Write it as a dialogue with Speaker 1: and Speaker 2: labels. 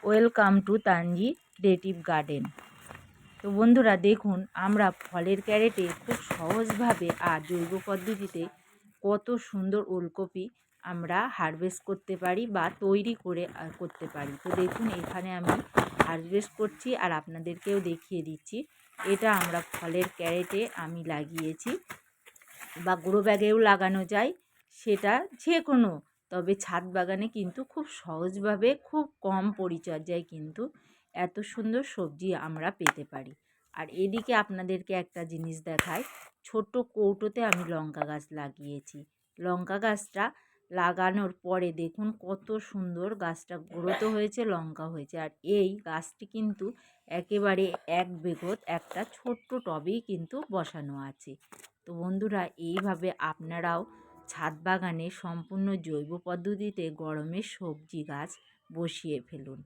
Speaker 1: Welcome to Tanji creative garden. তো বন্ধুরা দেখুন, আমরা ফলের ক্যারেটে খুব সহজভাবে আর জৈব পদ্ধতিতে কত সুন্দর ওলকপি আমরা হারভেস্ট করতে পারি বা তৈরি করে করতে পারি। তো দেখুন, এখানে আমি হারভেস্ট করছি আর আপনাদেরকেও দেখিয়ে দিচ্ছি। এটা আমরা ফলের ক্যারেটে আমি লাগিয়েছি, বা গ্রো ব্যাগেও লাগানো যায়, সেটা যে কোনো। তবে ছাদ বাগানে কিন্তু খুব সহজভাবে খুব কম পরিচর্যায় কিন্তু এত সুন্দর সবজি আমরা পেতে পারি। আর এদিকে আপনাদেরকে একটা জিনিস দেখাই, ছোট্ট কৌটোতে আমি লঙ্কা গাছ লাগিয়েছি। লঙ্কা গাছটা লাগানোর পরে দেখুন কত সুন্দর গাছটা গ্রোথ হয়েছে, লঙ্কা হয়েছে। আর এই গাছটি কিন্তু একেবারে এক বেগত একটা ছোট্ট টবেই কিন্তু বসানো আছে। তো বন্ধুরা, এইভাবে আপনারাও ছাদ বাগানে সম্পূর্ণ জৈব পদ্ধতিতে গরমের সবজি গাছ বসিয়ে ফেলুন।